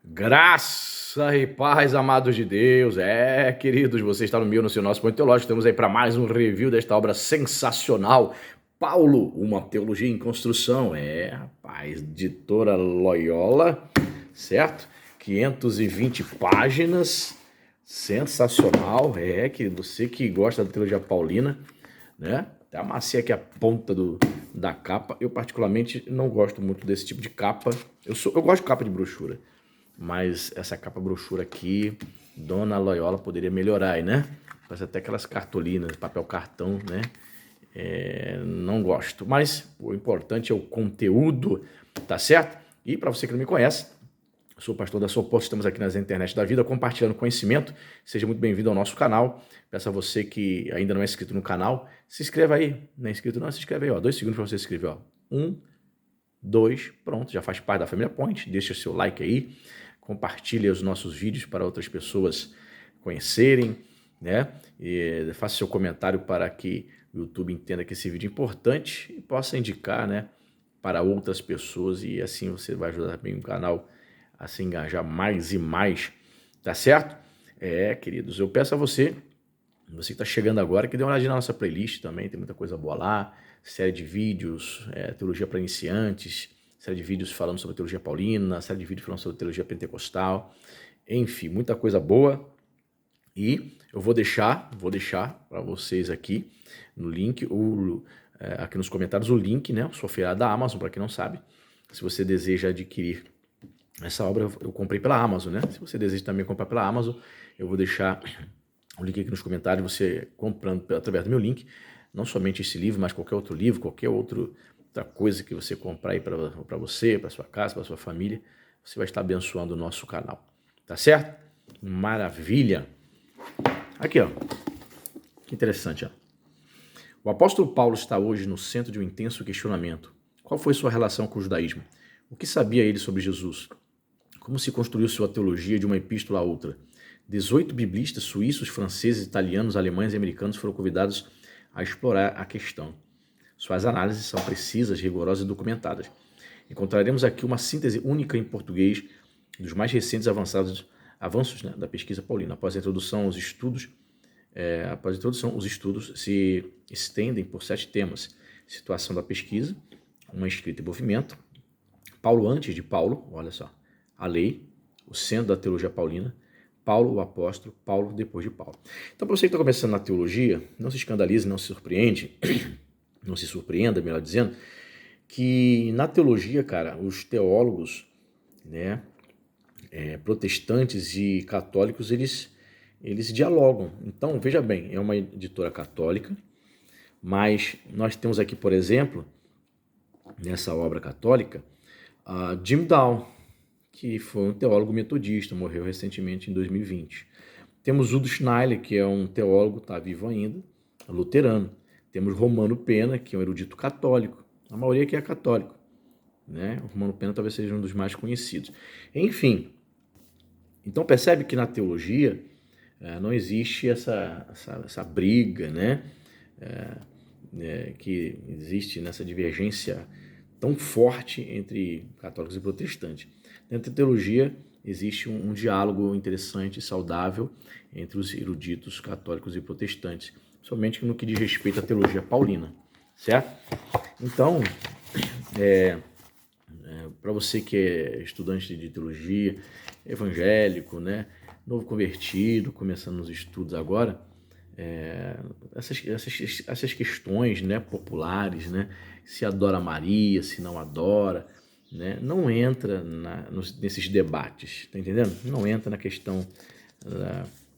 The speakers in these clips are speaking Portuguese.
Graça e paz, amados de Deus. Queridos, você está no seu nosso ponto teológico. Estamos aí para mais um review desta obra sensacional. Paulo, uma teologia em construção. Rapaz, editora Loyola, certo? 520 páginas. Sensacional. Querido, você que gosta da teologia paulina, né? Até amassei aqui a ponta da capa. Eu, particularmente, não gosto muito desse tipo de capa. Eu gosto de capa de brochura. Mas essa capa brochura aqui, Dona Loyola poderia melhorar aí, né? Parece até aquelas cartolinas, papel cartão, né? Não gosto. Mas o importante é o conteúdo, tá certo? E para você que não me conhece, eu sou o pastor da Soporto, estamos aqui nas internet da vida, compartilhando conhecimento. Seja muito bem-vindo ao nosso canal. Peço a você que ainda não é inscrito no canal, se inscreva aí. Não é inscrito não? Se inscreve aí, ó. 2 segundos para você se inscrever, ó. 1, 2, pronto, já faz parte da família Point. Deixa o seu like aí. Compartilhe os nossos vídeos para outras pessoas conhecerem, né? E faça seu comentário para que o YouTube entenda que esse vídeo é importante e possa indicar, né, para outras pessoas, e assim você vai ajudar bem o canal a se engajar mais e mais, tá certo? Queridos, eu peço a você que está chegando agora, que dê uma olhadinha na nossa playlist também, tem muita coisa boa lá, série de vídeos, teologia para iniciantes, série de vídeos falando sobre teologia paulina, série de vídeos falando sobre teologia pentecostal, enfim, muita coisa boa. E eu vou deixar para vocês aqui no link, aqui nos comentários, o link, né? Sou afiliado da Amazon, para quem não sabe. Se você deseja adquirir essa obra, eu comprei pela Amazon, né? Se você deseja também comprar pela Amazon, eu vou deixar o link aqui nos comentários, você comprando através do meu link, não somente esse livro, mas qualquer outro livro, qualquer outra coisa que você comprar aí para você, para sua casa, para sua família, você vai estar abençoando o nosso canal. Tá certo? Maravilha! Aqui, ó. Que interessante, ó. O apóstolo Paulo está hoje no centro de um intenso questionamento. Qual foi sua relação com o judaísmo? O que sabia ele sobre Jesus? Como se construiu sua teologia de uma epístola a outra? 18 biblistas suíços, franceses, italianos, alemães e americanos foram convidados a explorar a questão. Suas análises são precisas, rigorosas e documentadas. Encontraremos aqui uma síntese única em português dos mais recentes avanços, né, da pesquisa paulina. Após a introdução, os estudos se estendem por 7 temas: situação da pesquisa, uma escrita em movimento, Paulo antes de Paulo, olha só, a lei, o centro da teologia paulina, Paulo o apóstolo, Paulo depois de Paulo. Então, para você que está começando na teologia, não se escandalize, não se surpreenda, melhor dizendo, que na teologia, cara, os teólogos, né, protestantes e católicos, eles dialogam. Então, veja bem, é uma editora católica, mas nós temos aqui, por exemplo, nessa obra católica, Jim Down, que foi um teólogo metodista, morreu recentemente em 2020. Temos Udo Schneider, que é um teólogo, está vivo ainda, luterano. Temos Romano Pena, que é um erudito católico. A maioria aqui é católico, né? O Romano Pena talvez seja um dos mais conhecidos. Enfim, então percebe que na teologia não existe essa briga, né? Que existe nessa divergência tão forte entre católicos e protestantes. Dentro da teologia existe um diálogo interessante e saudável entre os eruditos católicos e protestantes, somente no que diz respeito à teologia paulina, certo? Então, para você que é estudante de teologia, evangélico, né, novo convertido, começando os estudos agora, essas questões, né, populares, né, se adora Maria, se não adora, né, não entra nesses debates, tá entendendo? Não entra na questão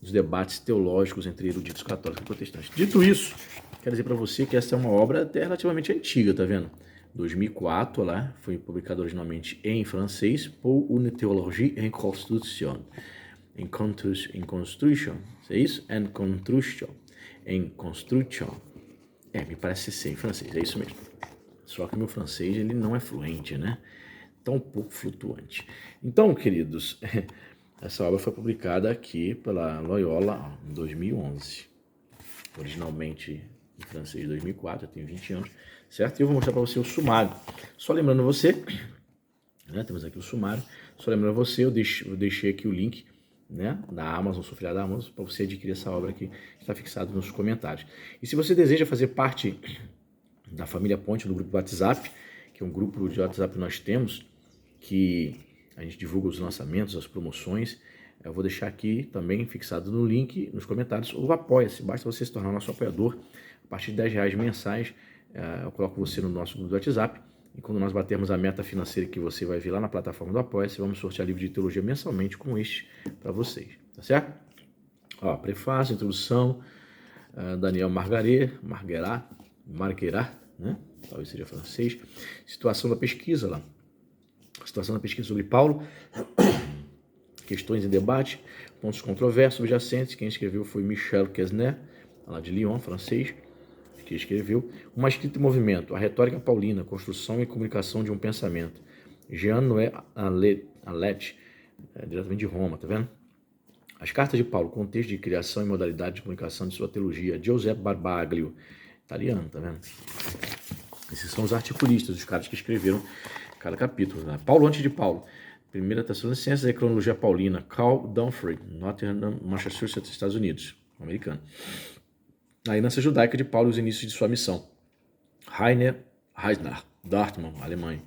dos debates teológicos entre eruditos católicos e protestantes. Dito isso, quero dizer para você que essa é uma obra até relativamente antiga, tá vendo? 2004, lá, foi publicado originalmente em francês, Pour une théologie en construction. Em construction, é isso? En construction. Em construction. Me parece ser em francês, é isso mesmo. Só que meu francês, ele não é fluente, né? Tá um pouco flutuante. Então, queridos, essa obra foi publicada aqui pela Loyola em 2011. Originalmente em francês 2004, eu tenho 20 anos, certo? E eu vou mostrar para você o sumário. Só lembrando você, né, temos aqui o sumário, Só lembrando você, eu deixei aqui o link, né, da Amazon, sou filiado da Amazon, para você adquirir essa obra aqui, está fixado nos comentários. E se você deseja fazer parte da família Ponte, do grupo do WhatsApp, que é um grupo de WhatsApp que nós temos, que a gente divulga os lançamentos, as promoções, eu vou deixar aqui também fixado no link, nos comentários, o Apoia-se. Basta você se tornar nosso apoiador. A partir de R$10 mensais, eu coloco você no nosso grupo do WhatsApp. E quando nós batermos a meta financeira que você vai ver lá na plataforma do Apoia-se, vamos sortear livro de teologia mensalmente com este para vocês. Tá certo? Ó, prefácio, introdução, Daniel Marguerat, né? Talvez seja francês. Situação da pesquisa lá. Situação da pesquisa sobre Paulo. Questões em debate, pontos controversos, subjacentes. Quem escreveu foi Michel Quesner, lá de Lyon, francês, que escreveu Uma escrita em movimento, a retórica paulina, construção e comunicação de um pensamento. Jean-Noël Allet, diretamente de Roma, tá vendo? As cartas de Paulo, contexto de criação e modalidade de comunicação de sua teologia. Giuseppe Barbaglio, italiano, tá vendo? Esses são os articulistas, os caras que escreveram cada capítulo, né? Paulo antes de Paulo. Primeira Tessalonicenses e Cronologia Paulina, Carl Dumfries, Nottingham, Massachusetts, Estados Unidos, americano. A herança judaica de Paulo e os inícios de sua missão. Rainer Heisner, Dartmouth, alemão.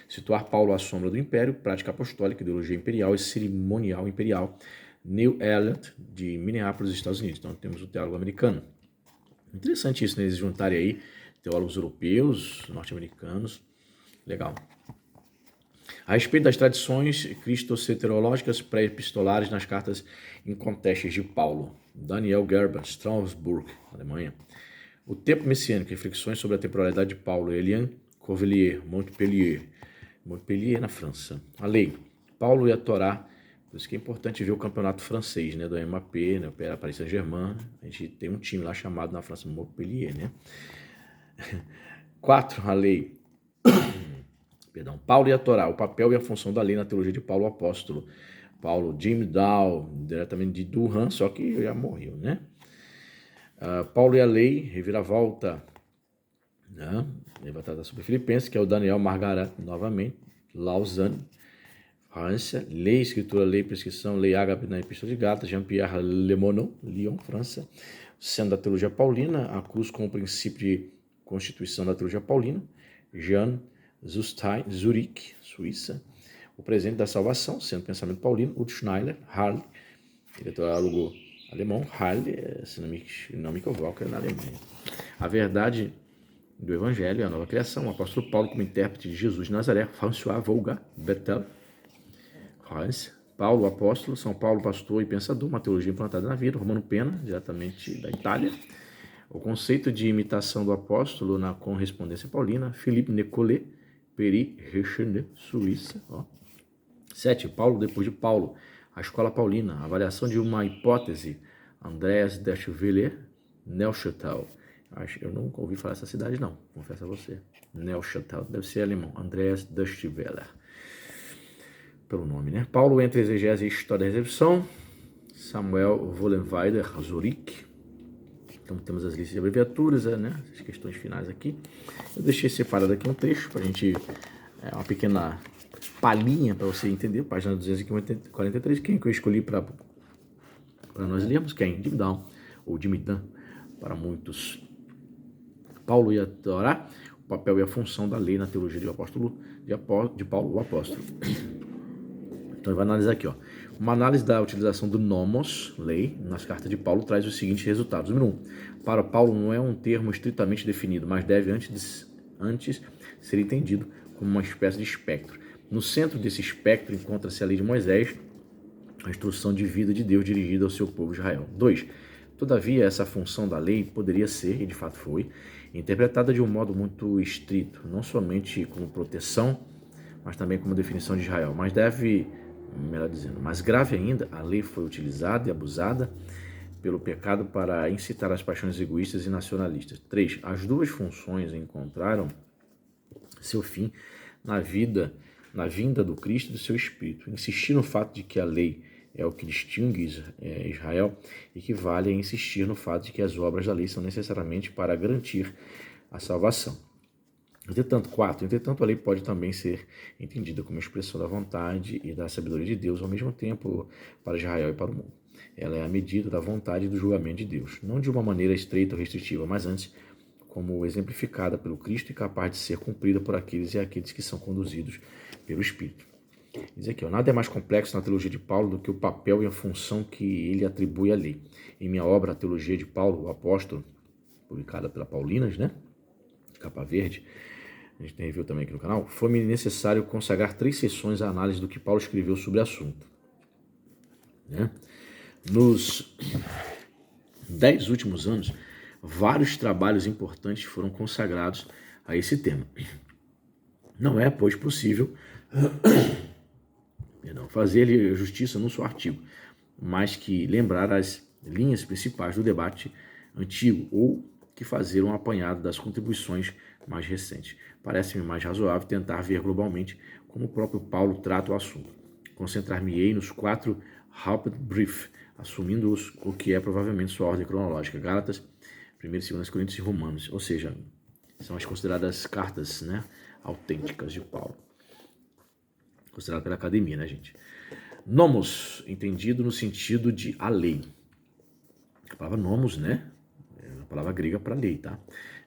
Situar Paulo à sombra do Império, prática apostólica, ideologia imperial e cerimonial imperial. Neil Elliott, de Minneapolis, Estados Unidos. Então temos o teólogo americano. Interessante isso, né? Eles juntarem aí teólogos europeus, norte-americanos. Legal. A respeito das tradições cristoceterológicas pré-epistolares nas cartas incontestes de Paulo. Daniel Gerber, Strasbourg, Alemanha. O tempo messiânico, reflexões sobre a temporalidade de Paulo. Elian Corvellier, Montpellier, na França. A lei. Paulo e a Torá. Por isso que é importante ver o campeonato francês, né, do MAP, né, o Paris Saint-Germain. A gente tem um time lá chamado na França Montpellier, né? 4. A lei. Paulo e a Torá, o papel e a função da lei na teologia de Paulo Apóstolo. Paulo, Jim Dow, diretamente de Durham, só que já morreu, né? Paulo e a lei, reviravolta, né? Levantada sobre Filipenses, que é o Daniel Margaret, novamente, Lausanne, França. Lei, escritura, lei, prescrição, lei ágape na Epístola de Gálatas, Jean-Pierre Lemonon, Lyon, França. Sendo da teologia paulina, a cruz com o princípio de constituição da teologia paulina. Jean Zustein, Zurich, Suíça. O presente da salvação, sendo pensamento paulino. Ult Schneider, Harley, ele é teólogo alemão. Harley, se não me equivoco, é na Alemanha. A verdade do Evangelho, a nova criação. O apóstolo Paulo como intérprete de Jesus de Nazaré. François Vouga, Bethel, France. Paulo, apóstolo. São Paulo, pastor e pensador. Uma teologia implantada na vida. Romano Pena, diretamente da Itália. O conceito de imitação do apóstolo na correspondência paulina. Philippe Nicolet, Peri Rechenet, Suíça. 7. Paulo depois de Paulo. A escola paulina. A avaliação de uma hipótese. Andreas Deschwiller, Neuchâtel. Eu nunca ouvi falar dessa cidade, não. Confesso a você. Neuchâtel. Deve ser alemão. Andreas Deschwiller. Pelo nome, né? Paulo entre exegese e história da recepção. Samuel Vollenweider, Zurich. Então temos as listas de abreviaturas, né? As questões finais aqui. Eu deixei separado aqui um trecho para a gente, uma pequena palhinha para você entender. Página 243. Quem que eu escolhi para nós lermos? Quem? Jim Down, ou Jimmy Dunn, para muitos. Paulo e a Torá, o papel e a função da lei na teologia do apóstolo, de Paulo, o apóstolo. Então, ele vai analisar aqui, ó. Uma análise da utilização do nomos, lei, nas cartas de Paulo, traz os seguintes resultados. Número 1. Para Paulo, não é um termo estritamente definido, mas deve antes ser entendido como uma espécie de espectro. No centro desse espectro encontra-se a lei de Moisés, a instrução de vida de Deus dirigida ao seu povo Israel. 2. Todavia, essa função da lei poderia ser, e de fato foi, interpretada de um modo muito estrito, não somente como proteção, mas também como definição de Israel. Mais grave ainda, a lei foi utilizada e abusada pelo pecado para incitar as paixões egoístas e nacionalistas. 3. As duas funções encontraram seu fim na vinda do Cristo e do seu Espírito. Insistir no fato de que a lei é o que distingue Israel equivale a insistir no fato de que as obras da lei são necessariamente para garantir a salvação. Entretanto, a lei pode também ser entendida como expressão da vontade e da sabedoria de Deus ao mesmo tempo para Israel e para o mundo. Ela é a medida da vontade e do julgamento de Deus, não de uma maneira estreita ou restritiva, mas antes como exemplificada pelo Cristo e capaz de ser cumprida por aqueles e aqueles que são conduzidos pelo Espírito. Diz aqui, nada é mais complexo na teologia de Paulo do que o papel e a função que ele atribui à lei. Em minha obra, A Teologia de Paulo, o Apóstolo, publicada pela Paulinas, né? De capa verde, a gente tem review também aqui no canal, foi-me necessário consagrar 3 sessões à análise do que Paulo escreveu sobre o assunto. Né? Nos 10 últimos anos, vários trabalhos importantes foram consagrados a esse tema. Não é, pois, possível fazer-lhe justiça num só artigo, mas que lembrar as linhas principais do debate antigo ou que fazer um apanhado das contribuições mais recentes. Parece-me mais razoável tentar ver globalmente como o próprio Paulo trata o assunto. Concentrar-me-ei nos 4 Hauptbrief, assumindo o que é provavelmente sua ordem cronológica: Gálatas, 1 e 2 Coríntios e Romanos, ou seja, são as consideradas cartas, né, autênticas de Paulo. Considerado pela academia, né, gente? Nomos, entendido no sentido de a lei. A palavra nomos, né? É a palavra grega para lei, tá?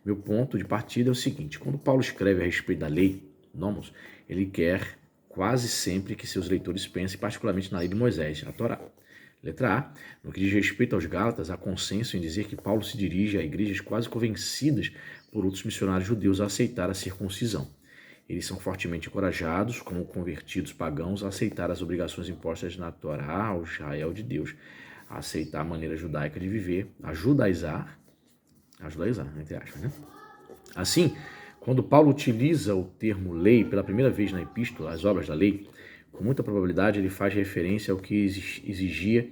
Meu ponto de partida é o seguinte: quando Paulo escreve a respeito da lei, nomos, ele quer quase sempre que seus leitores pensem particularmente na lei de Moisés, a Torá. Letra A. No que diz respeito aos Gálatas, há consenso em dizer que Paulo se dirige a igrejas quase convencidas por outros missionários judeus a aceitar a circuncisão. Eles são fortemente encorajados, como convertidos pagãos, a aceitar as obrigações impostas na Torá ao Israel de Deus, a aceitar a maneira judaica de viver, a judaizar, entre aspas, né? Assim, quando Paulo utiliza o termo lei pela primeira vez na epístola, as obras da lei, com muita probabilidade ele faz referência ao que exigia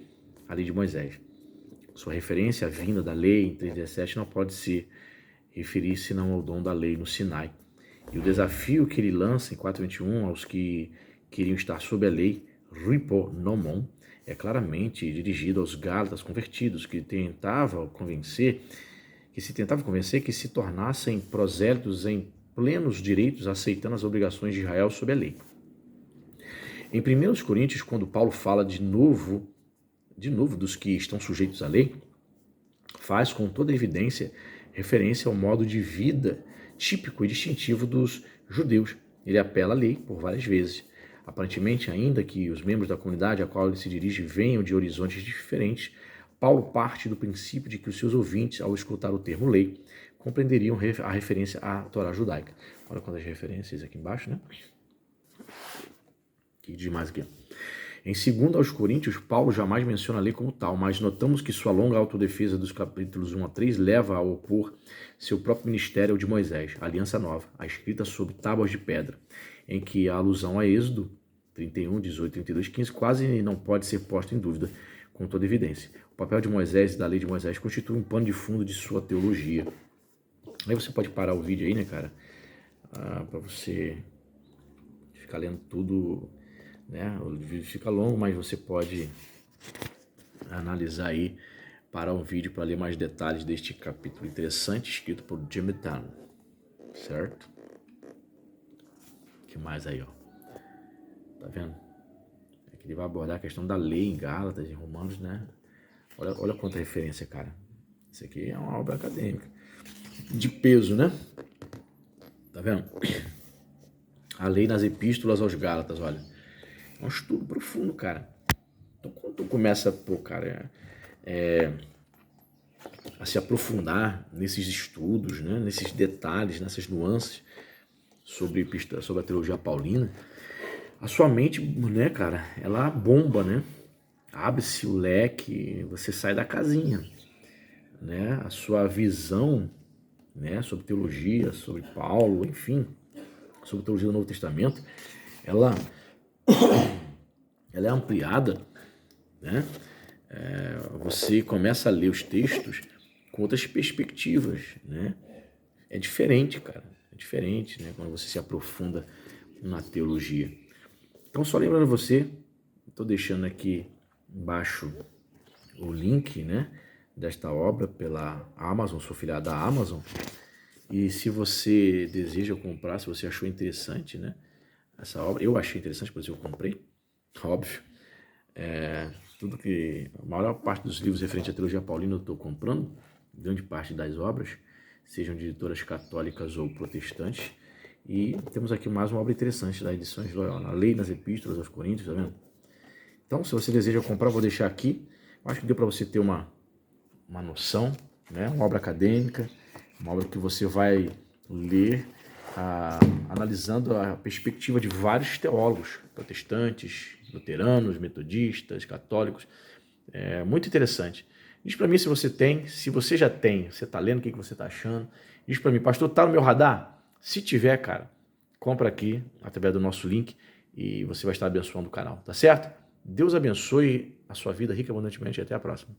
a lei de Moisés. Sua referência à vinda da lei em 3:17 não pode se referir senão ao dom da lei no Sinai. E o desafio que ele lança em 4:21 aos que queriam estar sob a lei, riponomon, é claramente dirigido aos Gálatas convertidos que se tentava convencer que se tornassem prosélitos em plenos direitos, aceitando as obrigações de Israel sob a lei. Em 1 Coríntios, quando Paulo fala de novo dos que estão sujeitos à lei, faz com toda evidência referência ao modo de vida típico e distintivo dos judeus. Ele apela à lei por várias vezes. Aparentemente, ainda que os membros da comunidade a qual ele se dirige venham de horizontes diferentes, Paulo parte do princípio de que os seus ouvintes, ao escutar o termo lei, compreenderiam a referência à Torá judaica. Olha quantas referências aqui embaixo, né? Que diz mais aqui. Em 2 aos Coríntios, Paulo jamais menciona a lei como tal, mas notamos que sua longa autodefesa dos capítulos 1 a 3 leva a opor seu próprio ministério ao de Moisés, a Aliança Nova, a escrita sobre tábuas de pedra, em que a alusão a Êxodo 31, 18, 32, 15 quase não pode ser posta em dúvida com toda evidência. O papel de Moisés e da lei de Moisés constitui um pano de fundo de sua teologia. Aí você pode parar o vídeo aí, né, cara? Para você ficar lendo tudo, né? O vídeo fica longo, mas você pode analisar aí, parar o vídeo para ler mais detalhes deste capítulo interessante escrito por Jimmy Tan, certo? O que mais aí, ó? Tá vendo? Aqui ele vai abordar a questão da lei em Gálatas e Romanos, né? Olha quanta referência, cara. Isso aqui é uma obra acadêmica de peso, né? Tá vendo? A lei nas epístolas aos Gálatas, olha. É um estudo profundo, cara. Então, quando tu começa, cara, a se aprofundar nesses estudos, né, nesses detalhes, nessas nuances sobre a teologia paulina, a sua mente, né, cara, ela bomba, né? Abre-se o leque, você sai da casinha, né? A sua visão, né, sobre teologia, sobre Paulo, enfim, sobre teologia do Novo Testamento, ela é ampliada, né? Você começa a ler os textos com outras perspectivas, né? É diferente, cara. É diferente, né? Quando você se aprofunda na teologia. Então, só lembrando você, estou deixando aqui embaixo o link, né, desta obra pela Amazon, sou filiado da Amazon. E se você deseja comprar, se você achou interessante, né, essa obra, eu achei interessante, por isso eu comprei, óbvio. Tudo que, a maior parte dos livros referentes à teologia paulina eu estou comprando, grande parte das obras, sejam de editoras católicas ou protestantes. E temos aqui mais uma obra interessante da Edições Loyola, A Lei nas Epístolas aos Coríntios, tá vendo? Então, se você deseja comprar, eu vou deixar aqui. Eu acho que deu para você ter uma noção, né? Uma obra acadêmica, uma obra que você vai ler analisando a perspectiva de vários teólogos, protestantes, luteranos, metodistas, católicos. É muito interessante. Diz para mim se você tem, se você já tem, você está lendo, o que você está achando. Diz para mim, pastor, tá no meu radar? Se tiver, cara, compra aqui através do nosso link e você vai estar abençoando o canal, tá certo? Deus abençoe a sua vida rica e abundantemente e até a próxima.